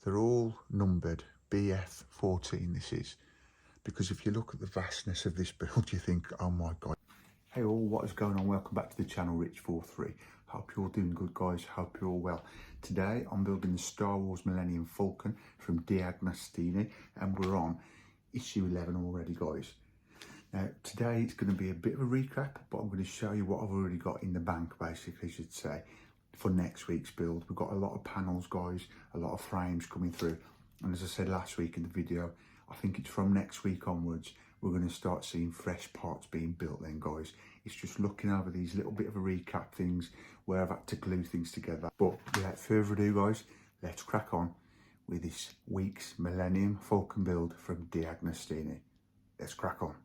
They're all numbered BF14 this is, because if you look at the vastness of this build, you think, oh my God. Hey all, what is going on? Welcome back to the channel, Rich43. Hope you're all doing good, guys. Hope you're all well. Today I'm building the Star Wars Millennium Falcon from D'Agostini, and we're on issue 11 already, guys. Now today it's going to be a bit of a recap, but I'm going to show you what I've already got in the bank, basically, I should say, for next week's build. We've got a lot of panels, guys, a lot of frames coming through, and as I said last week in the video, I think it's from next week onwards we're going to start seeing fresh parts being built then, guys. It's just looking over these little bit of a recap things where I've had to glue things together. But without further ado, guys, let's crack on with this week's Millennium Falcon build from D'Agostini. Let's crack on.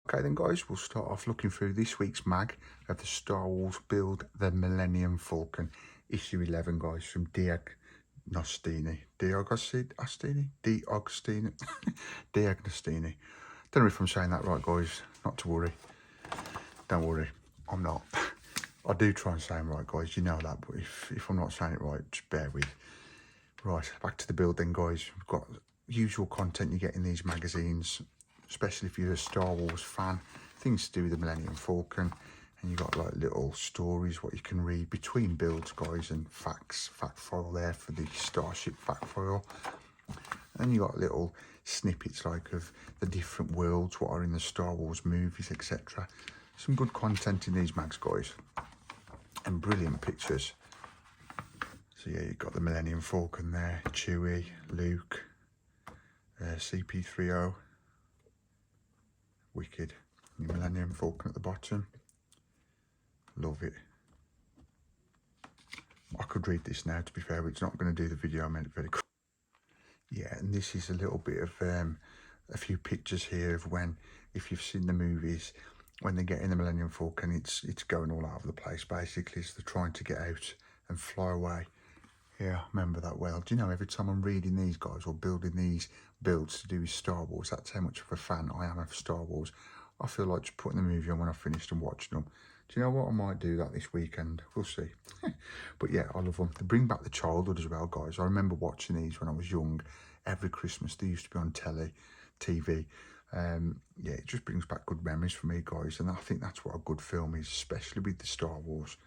Okay then, guys, we'll start off looking through this week's mag of the Star Wars build, the Millennium Falcon, issue 11, guys, from D'Agostini. D'Agostini. Don't know if I'm saying that right, guys. Not to worry. Don't worry, I'm not. I do try and say them right, guys. You know that, but if I'm not saying it right, just bear with. Right, back to the build then, guys. We've got usual content you get in these magazines, especially if you're a Star Wars fan, things to do with the Millennium Falcon, and you got like little stories what you can read between builds, guys, and fact file there for the Starship fact file. And you got little snippets like of the different worlds what are in the Star Wars movies, etc. Some good content in these mags, guys, and brilliant pictures. So yeah, you've got the Millennium Falcon there, Chewie, Luke, CP30, wicked. The Millennium Falcon at the bottom. Love it. I could read this now, to be fair, but it's not going to do the video. I made it very cool. Yeah, and this is a little bit of a few pictures here of when, if you've seen the movies, when they get in the Millennium Falcon, it's going all over the place, basically, as they're trying to get out and fly away. Yeah, I remember that well. Do you know, every time I'm reading these, guys, or building these builds to do with Star Wars, that's how much of a fan I am of Star Wars. I feel like just putting the movie on when I've finished and watching them. Do you know what? I might do that this weekend. We'll see. But yeah, I love them. They bring back the childhood as well, guys. I remember watching these when I was young. Every Christmas, they used to be on TV. Yeah, it just brings back good memories for me, guys. And I think that's what a good film is, especially with the Star Wars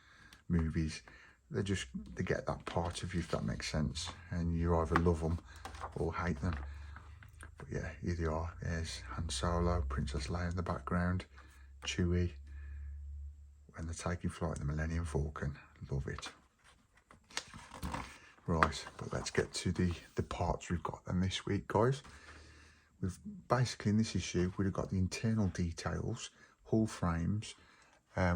movies. They get that part of you, if that makes sense, and you either love them or hate them. But yeah, here they are. There's Han Solo, Princess Leia in the background, Chewie, when they're taking flight in the Millennium Falcon. Love it. Right, but let's get to the parts we've got then this week, guys. We've basically, in this issue, we've got the internal details, hull frames,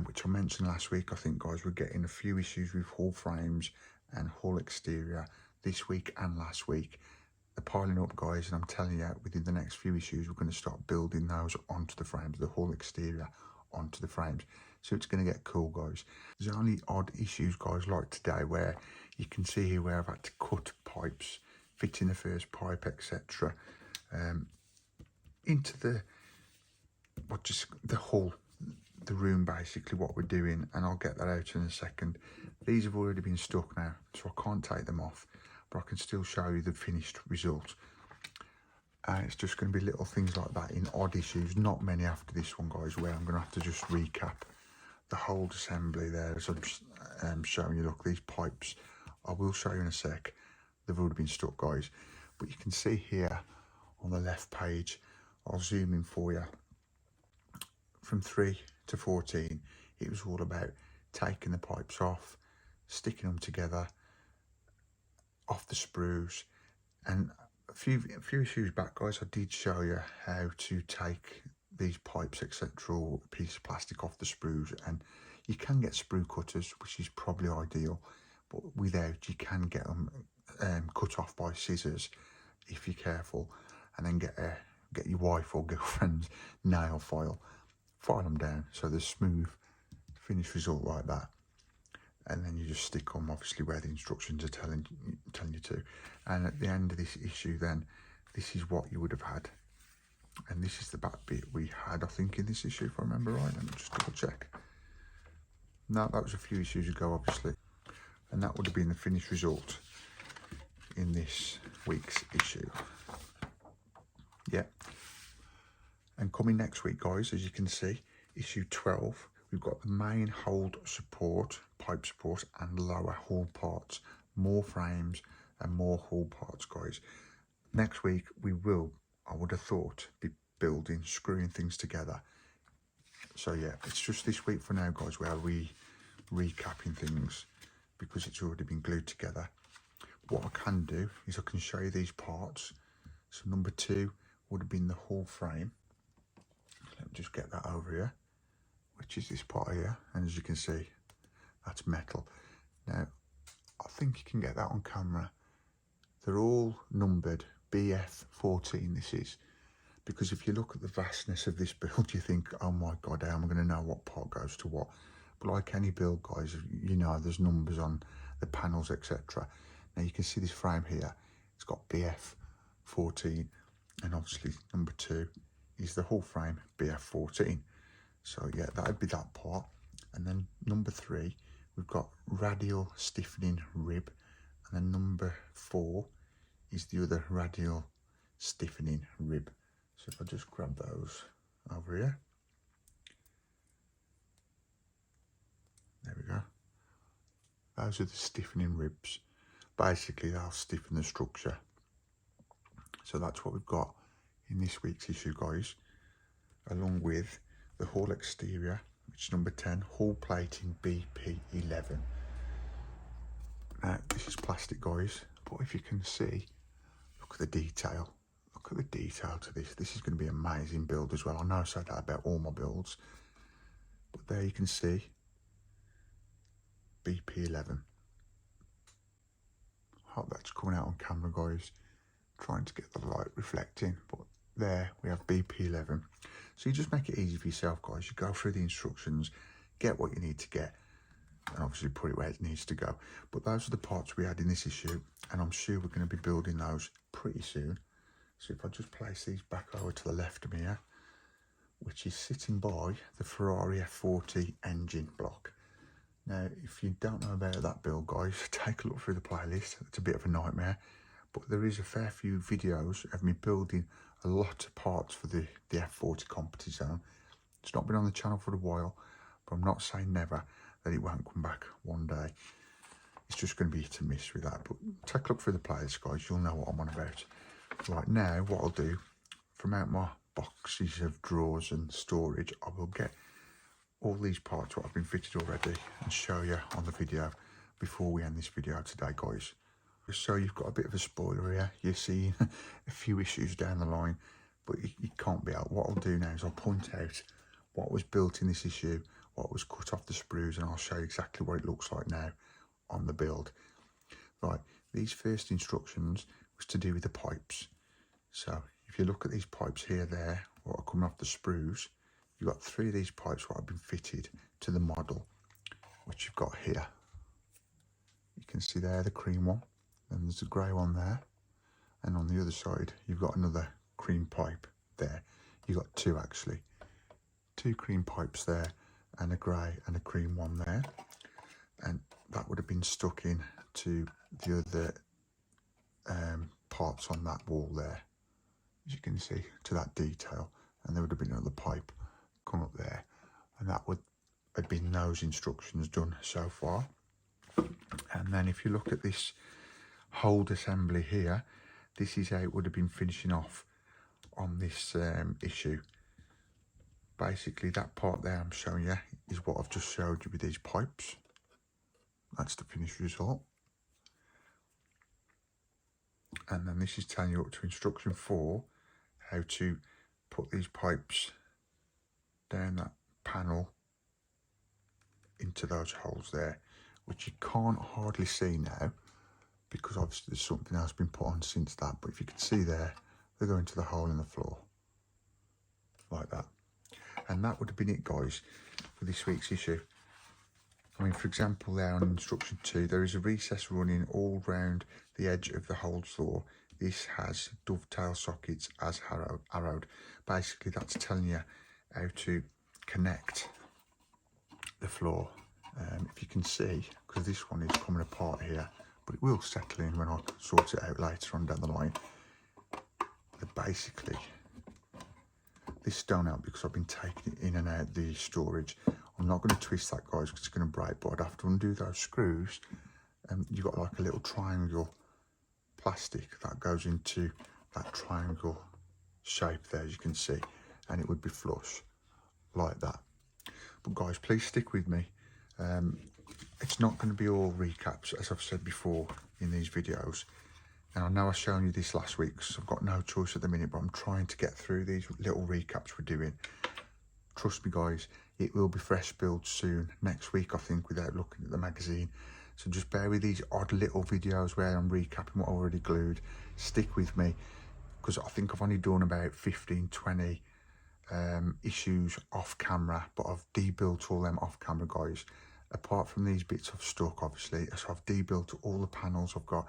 which I mentioned last week. I think, guys, we're getting a few issues with hull frames and hull exterior this week and last week. They're piling up, guys, and I'm telling you, within the next few issues, we're going to start building those onto the frames, the hull exterior onto the frames. So it's going to get cool, guys. There's only odd issues, guys, like today, where you can see here where I've had to cut pipes, fit in the first pipe, etc., into the hull, the room, basically, what we're doing, and I'll get that out in a second. These have already been stuck now, so I can't take them off, but I can still show you the finished result. And it's just going to be little things like that in odd issues, not many after this one, guys, where I'm going to have to just recap the whole assembly there as I'm showing you. Look, these pipes, I will show you in a sec, they've already been stuck, guys, but you can see here on the left page, I'll zoom in for you, from 3 to 14, it was all about taking the pipes off, sticking them together, off the sprues, and few issues back, guys, I did show you how to take these pipes, etc., or a piece of plastic off the sprues, and you can get sprue cutters, which is probably ideal, but without, you can get them cut off by scissors if you're careful, and then get your wife or girlfriend's nail file them down so there's smooth finished result like that. And then you just stick them obviously where the instructions are telling you to. And at the end of this issue, then this is what you would have had. And this is the back bit we had, I think, in this issue, if I remember right. Let me just double check. No, that was a few issues ago, obviously. And that would have been the finished result in this week's issue. Yeah. And coming next week, guys, as you can see, issue 12, we've got the main hold support, pipe support, and lower hull parts, more frames and more hull parts, guys. Next week we will, I would have thought, be building, screwing things together. So yeah, it's just this week for now, guys, where we recapping things because it's already been glued together. What I can do is I can show you these parts. So number 2 would have been the hull frame. Let me just get that over here, which is this part here, and as you can see, that's metal. Now, I think you can get that on camera. They're all numbered BF14, this is, because if you look at the vastness of this build, you think, oh my God, how am I going to know what part goes to what? But like any build, guys, you know, there's numbers on the panels, etc. Now you can see this frame here, it's got BF14, and obviously number 2 is the hull frame, BF14. So yeah, that'd be that part. And then number 3, we've got radial stiffening rib, and then number 4 is the other radial stiffening rib. So if I just grab those over here, there we go. Those are the stiffening ribs. Basically, they'll stiffen the structure. So that's what we've got in this week's issue, guys, along with the hull exterior, which is number 10, hull plating BP11. Now, this is plastic, guys, but if you can see, look at the detail. Look at the detail to this. This is going to be an amazing build as well. I know I say that about all my builds, but there you can see BP11. Hope that's coming out on camera, guys. Trying to get the light reflecting, but there we have BP11. So you just make it easy for yourself, guys. You go through the instructions, get what you need to get, and obviously put it where it needs to go. But those are the parts we had in this issue, and I'm sure we're going to be building those pretty soon. So if I just place these back over to the left of me here, which is sitting by the Ferrari F40 engine block. Now, if you don't know about that build, guys, take a look through the playlist. It's a bit of a nightmare, but there is a fair few videos of me building a lot of parts for the F40 competition zone. It's not been on the channel for a while, but I'm not saying never that it won't come back one day. It's just going to be hit and miss with that, but take a look through the playlist, guys. You'll know what I'm on about. Right now, what I'll do, from out my boxes of drawers and storage, I will get all these parts what I've been fitted already and show you on the video before we end this video today, guys. So you've got a bit of a spoiler here. You're seeing a few issues down the line, but you can't be out. What I'll do now is I'll point out what was built in this issue, what was cut off the sprues, and I'll show you exactly what it looks like now on the build. Right, these first instructions was to do with the pipes. So if you look at these pipes here, there, what are coming off the sprues, you've got 3 of these pipes what have been fitted to the model, which you've got here. You can see there the cream one, and there's a grey one there, and on the other side you've got another cream pipe there. You've got 2 actually, 2 cream pipes there, and a grey and a cream one there, and that would have been stuck in to the other parts on that wall there, as you can see, to that detail, and there would have been another pipe come up there, and that would have been those instructions done so far. And then if you look at this hold assembly here, this is how it would have been finishing off on this issue. Basically that part there I'm showing you is what I've just showed you with these pipes. That's the finished result. And then this is telling you up to instruction 4 how to put these pipes down that panel into those holes there, which you can't hardly see now because obviously there's something else been put on since that. But if you can see there, they go into the hole in the floor like that. And that would have been it, guys, for this week's issue. I mean, for example, there on instruction 2, there is a recess running all round the edge of the hole floor. This has dovetail sockets as arrowed. Basically, that's telling you how to connect the floor. If you can see, because this one is coming apart here, but it will settle in when I sort it out later on down the line. But basically, this don't help because I've been taking it in and out the storage. I'm not going to twist that, guys, because it's going to break, but I'd have to undo those screws. You've got like a little triangle plastic that goes into that triangle shape there, as you can see, and it would be flush like that. But guys, please stick with me. It's not going to be all recaps, as I've said before in these videos. And I know I've shown you this last week because I've got no choice at the minute, but I'm trying to get through these little recaps we're doing. Trust me, guys, it will be fresh builds soon, next week, I think, without looking at the magazine. So just bear with these odd little videos where I'm recapping what I already glued. Stick with me, because I think I've only done about 15, 20 issues off camera, but I've debuilt all them off camera, guys. Apart from these bits I've stuck, obviously, so I've debuilt all the panels I've got.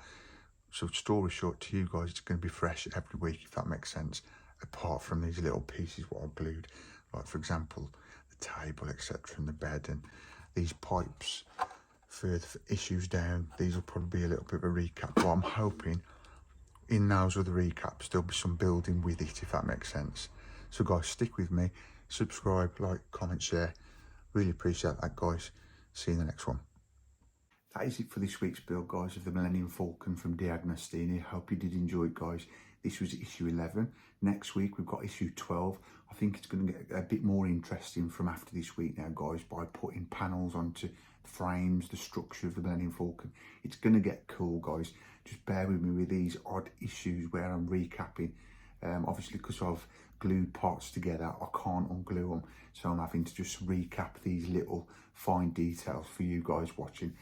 So story short to you guys, it's going to be fresh every week, if that makes sense. Apart from these little pieces what I've glued, like for example the table, etc., and the bed, and these pipes further issues down. These will probably be a little bit of a recap, but I'm hoping in those other recaps there'll be some building with it, if that makes sense. So guys, stick with me, subscribe, like, comment, share. Really appreciate that, guys. See you in the next one. That is it for this week's build, guys, of the Millennium Falcon from D'Agostini. Hope you did enjoy it, guys. This was issue 11. Next week we've got issue 12. I think it's going to get a bit more interesting from after this week now, guys, by putting panels onto frames, the structure of the Millennium Falcon. It's going to get cool, guys. Just bear with me with these odd issues where I'm recapping. Obviously, because I've glued parts together, I can't unglue them, so I'm having to just recap these little fine details for you guys watching.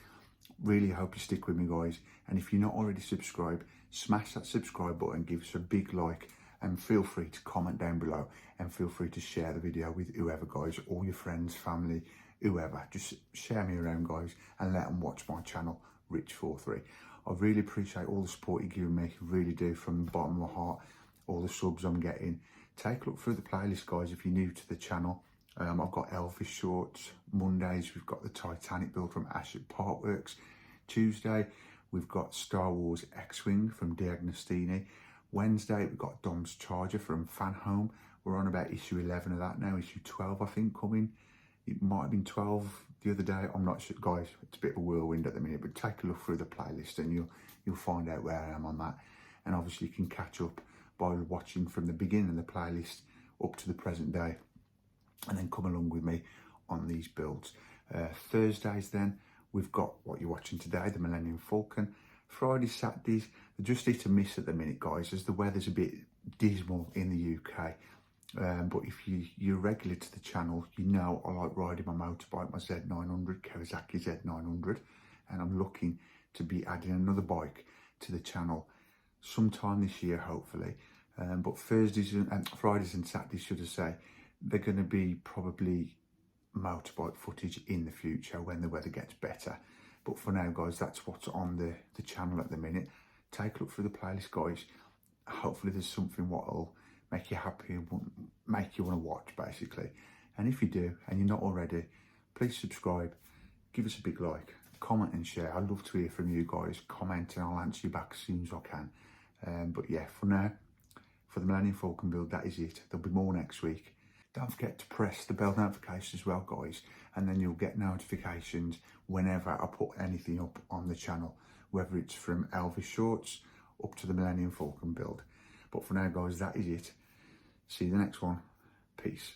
Really hope you stick with me, guys, and if you're not already subscribed, smash that subscribe button, give us a big like, and feel free to comment down below, and feel free to share the video with whoever, guys, all your friends, family, whoever. Just share me around, guys, and let them watch my channel, Rich43. I really appreciate all the support you're giving me, really do, from the bottom of my heart. All the subs I'm getting. Take a look through the playlist, guys, if you're new to the channel. I've got Elvis shorts. Mondays we've got the Titanic build from Ash at Partworks. Tuesday we've got Star Wars X-Wing from D'Agostini. Wednesday we've got Dom's Charger from Fan Home. We're on about issue 11 of that now. Issue 12, I think, coming. It might have been 12 the other day. I'm not sure, guys. It's a bit of a whirlwind at the minute, but take a look through the playlist and you'll find out where I am on that. And obviously you can catch up by watching from the beginning of the playlist up to the present day, and then come along with me on these builds. Thursdays then we've got what you're watching today, the Millennium Falcon. Fridays, Saturdays, they're just hit and miss at the minute, guys, as the weather's a bit dismal in the UK. But if you're regular to the channel, you know I like riding my motorbike, my Z900, Kawasaki Z900, and I'm looking to be adding another bike to the channel sometime this year, hopefully. But Thursdays and Fridays and Saturdays, should I say, they're going to be probably motorbike footage in the future when the weather gets better. But for now, guys, that's what's on the channel at the minute. Take a look through the playlist, guys. Hopefully there's something what will make you happy, make you want to watch, basically. And if you do, and you're not already, please subscribe, give us a big like, comment and share. I'd love to hear from you guys. Comment and I'll answer you back as soon as I can. But yeah, for now, for the Millennium Falcon build, that is it. There'll be more next week. Don't forget to press the bell notification as well, guys, and then you'll get notifications whenever I put anything up on the channel, whether it's from Elvis shorts up to the Millennium Falcon build. But for now, guys, that is it. See you the next one. Peace.